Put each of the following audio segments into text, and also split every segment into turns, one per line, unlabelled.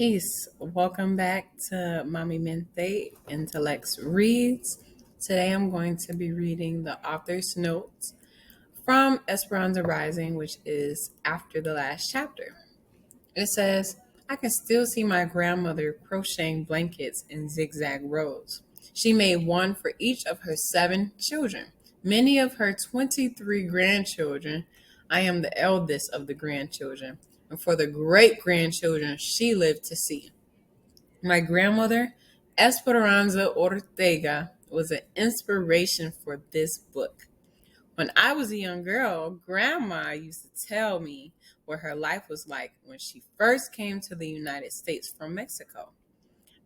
Peace. Welcome back to Mommy Mente Intellects Reads. Today I'm going to be reading the author's notes from Esperanza Rising, which is after the last chapter. It says, I can still see my grandmother crocheting blankets in zigzag rows. She made one for each of her 7 children. Many of her 23 grandchildren, I am the eldest of the grandchildren, and for the great grandchildren she lived to see. My grandmother, Esperanza Ortega, was an inspiration for this book. When I was a young girl, Grandma used to tell me what her life was like when she first came to the United States from Mexico.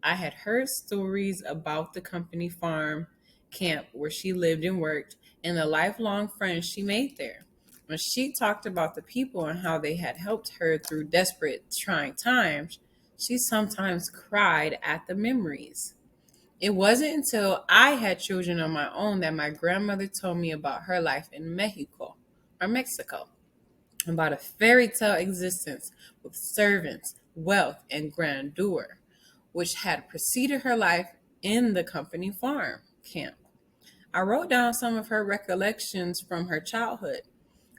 I had heard stories about the company farm camp where she lived and worked and the lifelong friends she made there. When she talked about the people and how they had helped her through desperate, trying times, she sometimes cried at the memories. It wasn't until I had children of my own that my grandmother told me about her life in Mexico, about a fairy tale existence with servants, wealth, and grandeur, which had preceded her life in the company farm camp. I wrote down some of her recollections from her childhood.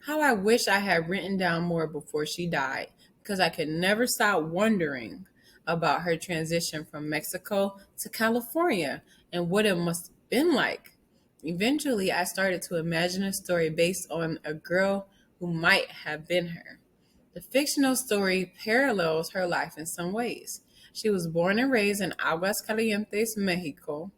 How I wish I had written down more before she died, because I could never stop wondering about her transition from Mexico to California and what it must have been like. Eventually, I started to imagine a story based on a girl who might have been her. The fictional story parallels her life in some ways. She was born and raised in Aguascalientes, Mexico.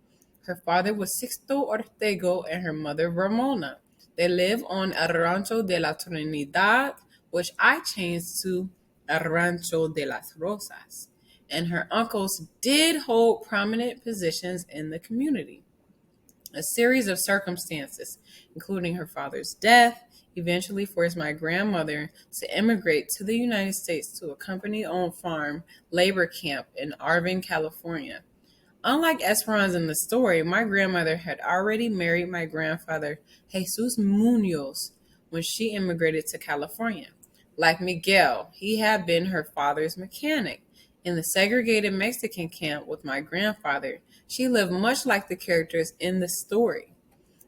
Her father was Sixto Ortego and her mother Ramona. They live on El Rancho de la Trinidad, which I changed to El Rancho de las Rosas. And her uncles did hold prominent positions in the community. A series of circumstances, including her father's death, eventually forced my grandmother to immigrate to the United States to a company-owned farm labor camp in Arvin, California. Unlike Esperanza in the story, my grandmother had already married my grandfather, Jesus Munoz, when she immigrated to California. Like Miguel, he had been her father's mechanic. In the segregated Mexican camp with my grandfather, she lived much like the characters in the story.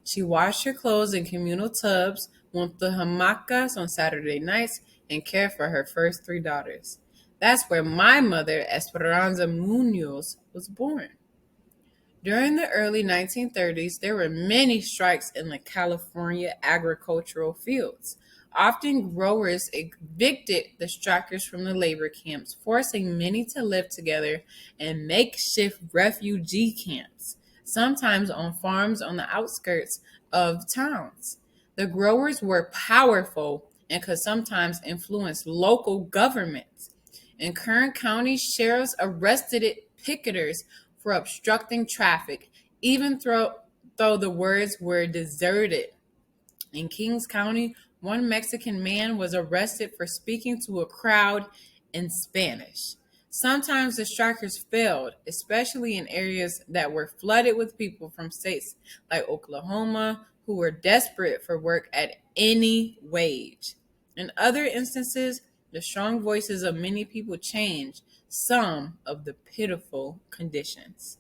She washed her clothes in communal tubs, went to hamacas on Saturday nights, and cared for her first 3 daughters. That's where my mother, Esperanza Munoz, was born. During the early 1930s, there were many strikes in the California agricultural fields. Often growers evicted the strikers from the labor camps, forcing many to live together in makeshift refugee camps, sometimes on farms on the outskirts of towns. The growers were powerful and could sometimes influence local governments. In Kern County, sheriffs arrested picketers for obstructing traffic, even though the words were deserted. In Kings County, one Mexican man was arrested for speaking to a crowd in Spanish. Sometimes the strikers failed, especially in areas that were flooded with people from states like Oklahoma who were desperate for work at any wage. In other instances, the strong voices of many people changed some of the pitiful conditions.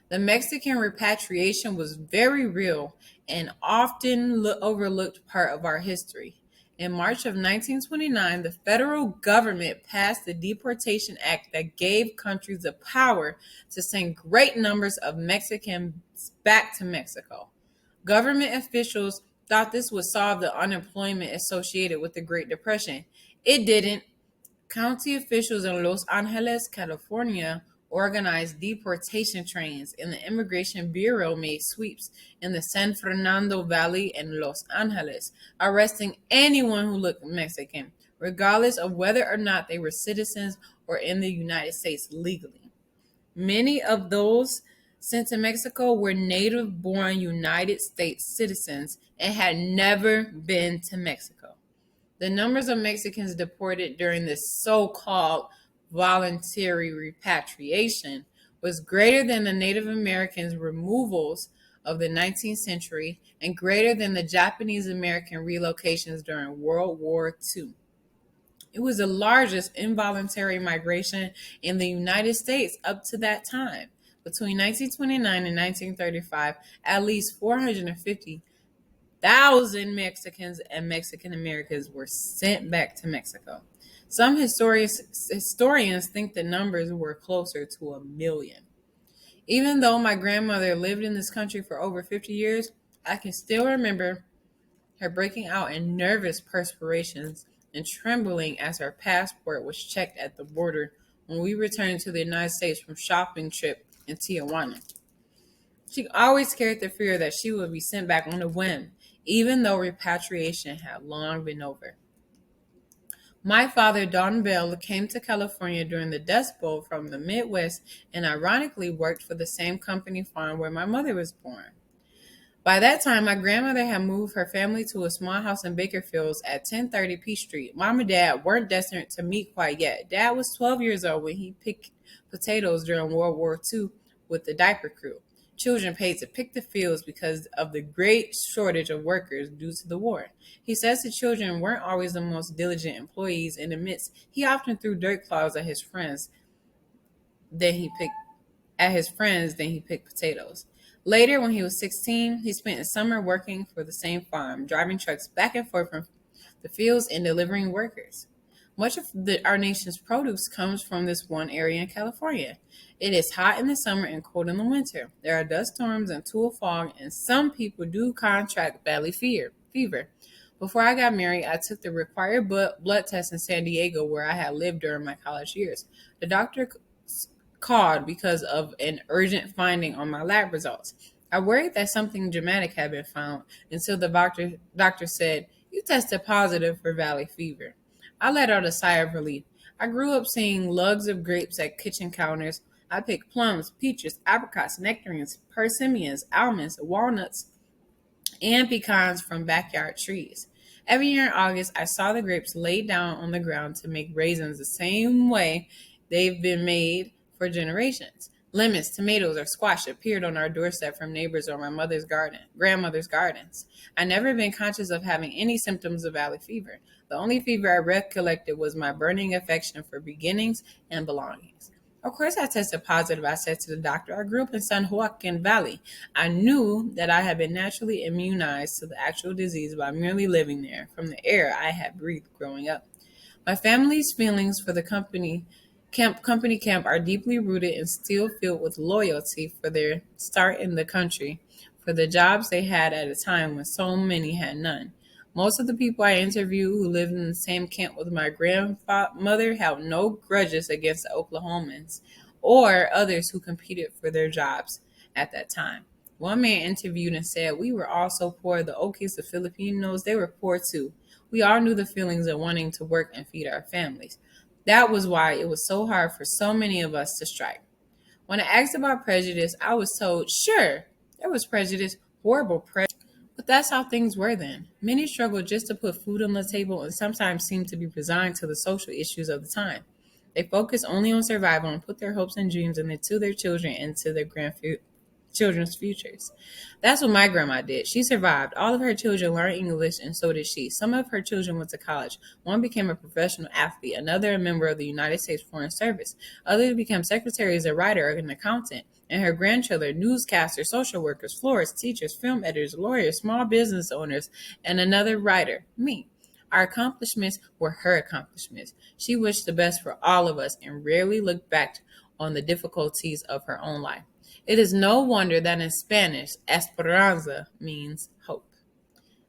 The Mexican repatriation was very real and often overlooked part of our history. In March of 1929, the federal government passed the Deportation Act that gave countries the power to send great numbers of Mexicans back to Mexico. Government officials thought this would solve the unemployment associated with the Great Depression. It didn't. County officials in Los Angeles, California, organized deportation trains, and the Immigration Bureau made sweeps in the San Fernando Valley and Los Angeles, arresting anyone who looked Mexican, regardless of whether or not they were citizens or in the United States legally. Many of those sent to Mexico were native-born United States citizens and had never been to Mexico. The numbers of Mexicans deported during this so-called voluntary repatriation was greater than the Native Americans' removals of the 19th century and greater than the Japanese American relocations during World War II. It was the largest involuntary migration in the United States up to that time. Between 1929 and 1935, at least 450,000 Mexicans and Mexican Americans were sent back to Mexico. Some historians think the numbers were closer to 1 million. Even though my grandmother lived in this country for over 50 years, I can still remember her breaking out in nervous perspirations and trembling as her passport was checked at the border when we returned to the United States from shopping trip in Tijuana. She always carried the fear that she would be sent back on a whim, even though repatriation had long been over. My father, Don Bell, came to California during the Dust Bowl from the Midwest and ironically worked for the same company farm where my mother was born. By that time, my grandmother had moved her family to a small house in Bakerfields at 1030 P Street. Mom and Dad weren't destined to meet quite yet. Dad was 12 years old when he picked potatoes during World War II with the diaper crew. Children paid to pick the fields because of the great shortage of workers due to the war. He says the children weren't always the most diligent employees and admits he often threw dirt clods than he picked at his friends than he picked potatoes. Later, when he was 16, he spent a summer working for the same farm, driving trucks back and forth from the fields and delivering workers. Much of our nation's produce comes from this one area in California. It is hot in the summer and cold in the winter. There are dust storms and tool fog, and some people do contract valley fever. Before I got married, I took the required blood test in San Diego, where I had lived during my college years. The doctor called because of an urgent finding on my lab results. I worried that something dramatic had been found until the doctor said, "You tested positive for valley fever." I let out a sigh of relief. I grew up seeing lugs of grapes at kitchen counters. I picked plums, peaches, apricots, nectarines, persimmons, almonds, walnuts, and pecans from backyard trees. Every year in August, I saw the grapes laid down on the ground to make raisins the same way they've been made for generations. Lemons, tomatoes, or squash appeared on our doorstep from neighbors or my grandmother's gardens. I never been conscious of having any symptoms of valley fever. The only fever I recollected was my burning affection for beginnings and belongings. Of course, I tested positive, I said to the doctor. I grew up in San Joaquin Valley. I knew that I had been naturally immunized to the actual disease by merely living there from the air I had breathed growing up. My family's feelings for the company camp are deeply rooted and still filled with loyalty for their start in the country, for the jobs they had at a time when so many had none. Most of the people I interviewed who lived in the same camp with my grandmother held no grudges against the Oklahomans or others who competed for their jobs at that time. One man interviewed and said, "We were all so poor. The Okies, the Filipinos, they were poor too. We all knew the feelings of wanting to work and feed our families. That was why it was so hard for so many of us to strike." When I asked about prejudice, I was told, sure, there was prejudice, horrible prejudice. But that's how things were then. Many struggled just to put food on the table and sometimes seemed to be resigned to the social issues of the time. They focused only on survival and put their hopes and dreams into their children and to their grandchildren's futures. That's what my grandma did. She survived. All of her children learned English, and so did she. Some of her children went to college. One became a professional athlete, another a member of the United States Foreign Service. Others became secretaries, a writer, or an accountant. And her grandchildren, newscasters, social workers, florists, teachers, film editors, lawyers, small business owners, and another writer, me. Our accomplishments were her accomplishments. She wished the best for all of us and rarely looked back on the difficulties of her own life. It is no wonder that in Spanish, Esperanza means hope.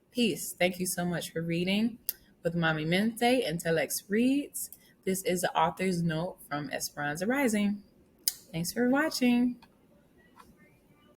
Peace. Thank you so much for reading with Mami Mente and Telex Reads. This is the author's note from Esperanza Rising. Thanks for watching.